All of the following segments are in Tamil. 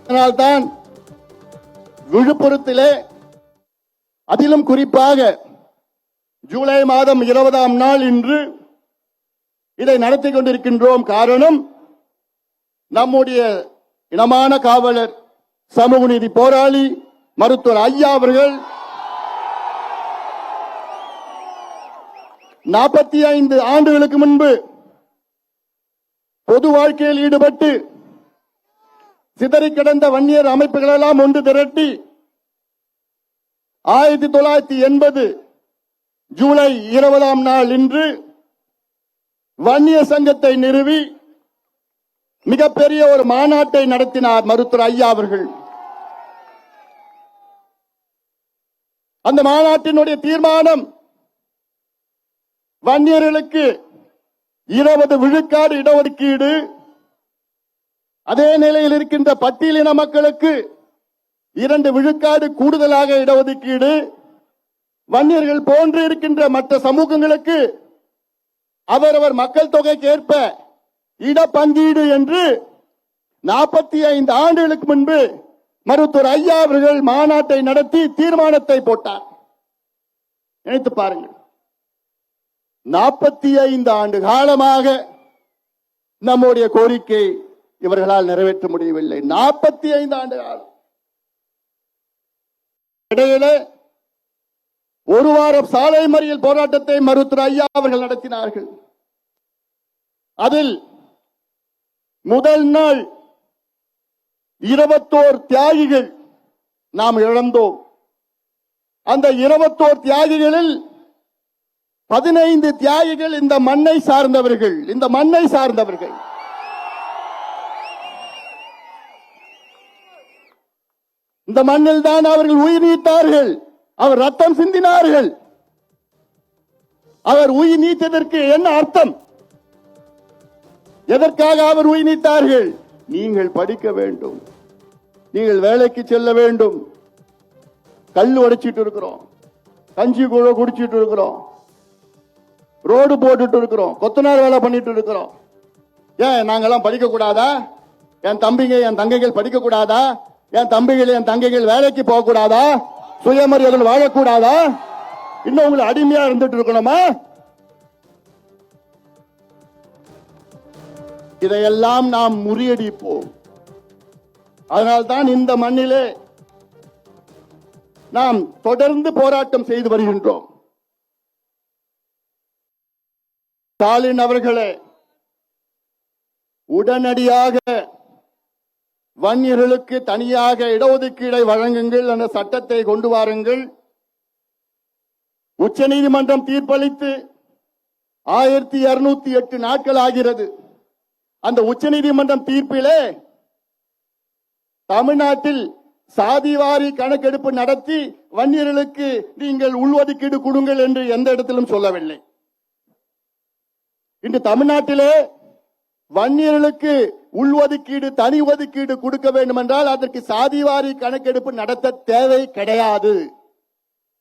அதனால்தான் விழுப்புரத்திலே அதிலும் குறிப்பாக ஜூலை மாதம் 20ஆம் நாள் இன்று இதை நடத்தி கொண்டிருக்கின்றோம். காரணம், நம்முடைய இனமான காவலர், சமூக நீதி போராளி மருத்துவர் ஐயா அவர்கள் 45 ஆண்டுகளுக்கு முன்பு பொது வாழ்க்கையில் ஈடுபட்டு சிதறி கிடந்த வன்னியர் அமைப்புகள் எல்லாம் ஒன்று திரட்டி 1980 ஜூலை 20ஆம் நாள் இன்று வன்னியர் சங்கத்தை நிறுவி மிகப்பெரிய ஒரு மாநாட்டை நடத்தினார் மருத்துவர் ஐயா அவர்கள். அந்த மாநாட்டினுடைய தீர்மானம் வன்னியர்களுக்கு 20 விழுக்காடு இடஒதுக்கீடு, அதே நிலையில் இருக்கின்ற பட்டியலின மக்களுக்கு 2 விழுக்காடு கூடுதலாக இடஒதுக்கீடு, வன்னியர்கள் போன்று இருக்கின்ற மற்ற சமூகங்களுக்கு அவரவர் மக்கள் தொகைக்கு ஏற்ப இடப்பங்கீடு என்று 45 ஆண்டுகளுக்கு முன்பு மருத்துவர் ஐயா அவர்கள் மாநாட்டை நடத்தி தீர்மானத்தை போட்டார். நினைத்து பாருங்கள், 45 ஆண்டு காலமாக நம்முடைய கோரிக்கை இவர்களால் நிறைவேற்ற முடியவில்லை. 45 ஆண்டு காலம். இடையிலே ஒரு வாரம் சாலை மறியல் போராட்டத்தை மருத்துவர் ஐயா அவர்கள் நடத்தினார்கள். அதில் முதல் நாள் 21 தியாகிகள் நாம் இழந்தோம். அந்த 21 தியாகிகளில் 15 தியாகிகள் இந்த மண்ணை சார்ந்தவர்கள். இந்த மண்ணில் தான் அவர்கள் உயிர் நீத்தார்கள், அவர் ரத்தம் சிந்தினார்கள். அவர் உயிர் நீத்ததற்கு என்ன அர்த்தம்? எதற்காக அவர் உயிர் நீத்தார்கள்? நீங்கள் படிக்க வேண்டும், நீங்கள் வேலைக்கு செல்ல வேண்டும். கல் உடைச்சிட்டு இருக்கிறோம், கஞ்சி கூட குடிச்சிட்டு இருக்கிறோம், ரோடு போட்டுட்டு இருக்கிறோம், கொத்தனார் வேலை பண்ணிட்டு இருக்கிறோம். ஏன் நாங்கெல்லாம் படிக்க கூடாதா? என் தம்பிங்க என் தங்கைகள் படிக்க கூடாதா? என் தம்பிகள் என் தங்கைகள் வேலைக்கு போக கூடாதா? சுயமரியாதை வாழக்கூடாதா? இன்னும் உங்களை அடிமையா இருந்துட்டு இருக்கணுமா? இதையெல்லாம் நாம் முறியடிப்போம். அதனால்தான் இந்த மண்ணிலே நாம் தொடர்ந்து போராட்டம் செய்து வருகின்றோம். ஸ்டாலின் அவர்களே, உடனடியாக வன்னியர்களுக்கு தனியாக இடஒதுக்கீடை வழங்குங்கள் என்ற சட்டத்தை கொண்டு வாருங்கள். உச்சநீதிமன்றம் தீர்ப்பளித்து 1208 நாட்கள் ஆகிறது. அந்த உச்சநீதிமன்றம் தீர்ப்பிலே தமிழ்நாட்டில் சாதிவாரி கணக்கெடுப்பு நடத்தி வன்னியர்களுக்கு நீங்கள் உள்ஒதுக்கீடு கொடுங்கள் என்று எந்த இடத்திலும் சொல்லவில்லை. இன்று தமிழ்நாட்டிலே வன்னியர்களுக்கு உள்ஒதுக்கீடு, தனி ஒதுக்கீடு கொடுக்க வேண்டும் என்றால் அதற்கு சாதிவாரி கணக்கெடுப்பு நடத்த தேவை கிடையாது.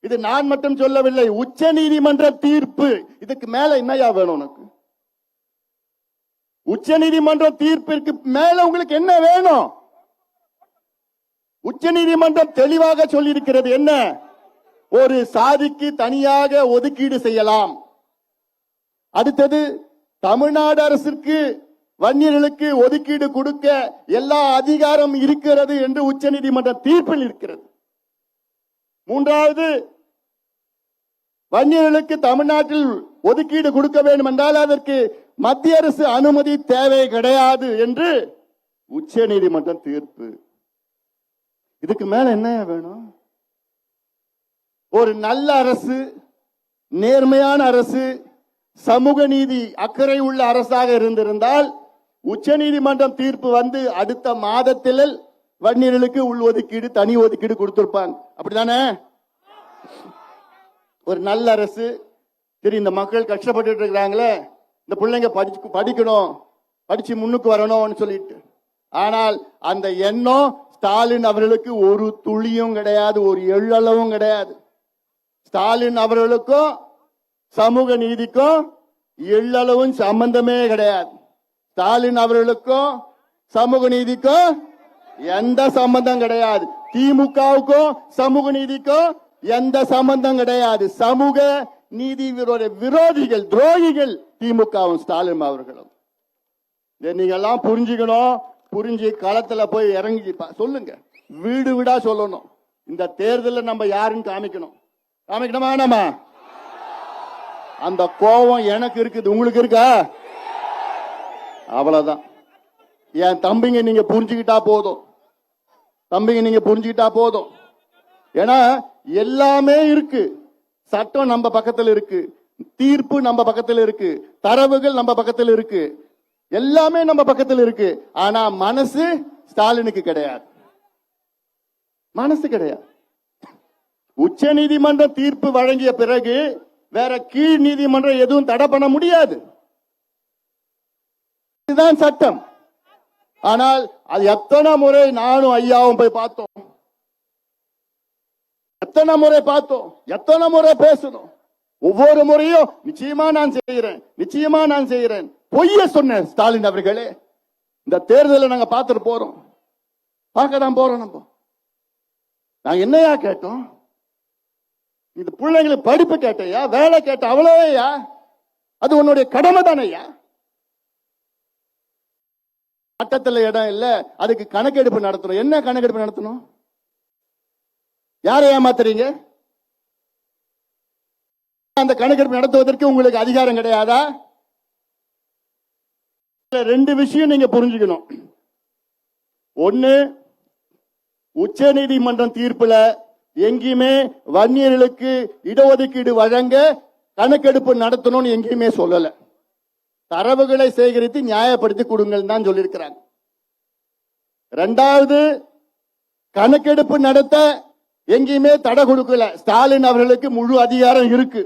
இது நான் மட்டும் சொல்லவில்லை, உச்ச நீதிமன்ற தீர்ப்பு. இதுக்கு மேல என்னையா வேணும் உனக்கு? உச்ச நீதிமன்ற தீர்ப்பிற்கு மேல உங்களுக்கு என்ன வேணும்? உச்ச நீதிமன்றம் தெளிவாக சொல்லி இருக்கிறது. என்ன? ஒரு சாதிக்கு தனியாக ஒதுக்கீடு செய்யலாம். அடுத்தது, தமிழ்நாடு அரசுக்கு வன்னியர்களுக்கு ஒதுக்கீடு கொடுக்க எல்லா அதிகாரம் இருக்கிறது என்று உச்சநீதிமன்ற தீர்ப்பில் இருக்கிறது. மூன்றாவது, வன்னியர்களுக்கு தமிழ்நாட்டில் ஒதுக்கீடு கொடுக்க வேண்டும் என்றால் அதற்கு மத்திய அரசு அனுமதி தேவை கிடையாது என்று உச்சநீதிமன்ற தீர்ப்பு. இதுக்கு மேல என்ன வேணும்? ஒரு நல்ல அரசு, நேர்மையான அரசு, சமூக நீதி அக்கறை உள்ள அரசாக இருந்திருந்தால் உச்சநீதிமன்றம் தீர்ப்பு வந்து அடுத்த மாதத்தில் வன்னியர்களுக்கு உள்ஒதுக்கீடு, தனி ஒதுக்கீடு கொடுத்திருப்பாங்க. அப்படித்தானே? ஒரு நல்ல அரசு. சரி, இந்த மக்கள் கஷ்டப்பட்டு இருக்கிறாங்களே, இந்த பிள்ளைங்க படிக்கணும், படிச்சு முன்னுக்கு வரணும்னு சொல்லிட்டு. ஆனால் அந்த எண்ணம் ஸ்டாலின் அவர்களுக்கு ஒரு துளியும் கிடையாது, ஒரு எள்ளளவும் கிடையாது. ஸ்டாலின் அவர்களுக்கும் சமூக நீதிக்கும் எள்ளளவும் சம்பந்தமே கிடையாது. ஸ்டாலின் அவர்களுக்கும் சமூக நீதிக்கும் எந்த சம்பந்தம் கிடையாது. திமுகவுக்கும் சமூக நீதிக்கும் எந்த சம்பந்தம் கிடையாது. சமூக நீதி விரோதிகள், துரோகிகள் திமுகவும் ஸ்டாலின் அவர்களும். நீங்க எல்லாம் புரிஞ்சுக்கணும். புரிஞ்சு களத்துல போய் இறங்கி சொல்லுங்க, வீடு வீடா சொல்லணும். இந்த தேர்தலில் நம்ம யாருன்னு காமிக்கணும். காமிக்கணுமா வேணாமா? அந்த கோபம் எனக்கு இருக்குது, உங்களுக்கு இருக்கா? அவ்வளவுதான். என் தம்பிங்க நீங்க புரிஞ்சுக்கிட்டா போதும். தம்பிங்க நீங்க புரிஞ்சுக்கிட்டா போதும். ஏன்னா எல்லாமே இருக்கு. சட்டம் நம்ம பக்கத்துல இருக்கு, தீர்ப்பு நம்ம பக்கத்துல இருக்கு, தரவுகள் நம்ம பக்கத்துல இருக்கு, எல்லாமே நம்ம பக்கத்துல இருக்கு. ஆனா மனசு ஸ்டாலினுக்கு கிடையாது. மனசு கிடையாது. உச்ச நீதிமன்ற தீர்ப்பு வழங்கிய பிறகு வேற கீழ் நீதிமன்றம் எதுவும் தடை பண்ண முடியாது. இதுதான் சட்டம். ஆனால் அது எத்தனை முறை நானும் ஐயாவும் போய் பார்த்தோம், எத்தனை முறை பார்த்தோம், எத்தனை முறை பேசணும். ஒவ்வொரு முறையும் நிச்சயமா நான் செய்கிறேன், நிச்சயமா நான் செய்கிறேன். பொய்ய சொன்ன ஸ்டாலின் அவர்களே, இந்த தேர்தலை நாங்க பார்த்துட்டு போறோம், பார்க்க தான் போறோம். நம்ம நாங்க என்னையா கேட்டோம்? இந்த பிள்ளைங்களுக்கு படிப்பு கேட்டையா, வேலை கேட்ட, அவ்வளவையா? அது உன்னுடைய கடமை தானையா? சட்டத்தில் இடம் இல்ல, அதுக்கு கணக்கெடுப்பு நடத்தணும். என்ன கணக்கெடுப்பு நடத்தணும்? யாரை ஏமாத்துறீங்க? அந்த கணக்கெடுப்பு நடத்துவதற்கு உங்களுக்கு அதிகாரம் கிடையாதா? ரெண்டு விஷயம் நீங்க புரிஞ்சுக்கணும். ஒன்னு, உச்ச நீதிமன்றம் தீர்ப்புல எங்கேயுமே வன்னியர்களுக்கு இடஒதுக்கீடு வழங்க கணக்கெடுப்பு நடத்தணும்னு எங்கேயுமே சொல்லல. தரவுகளை சேகரித்து நியாயப்படுத்தி கொடுங்கள் தான் சொல்லியிருக்கிறாங்க. இரண்டாவது, கணக்கெடுப்பு நடத்த எங்கேயுமே தடை கொடுக்கல. ஸ்டாலின் அவர்களுக்கு முழு அதிகாரம் இருக்கு.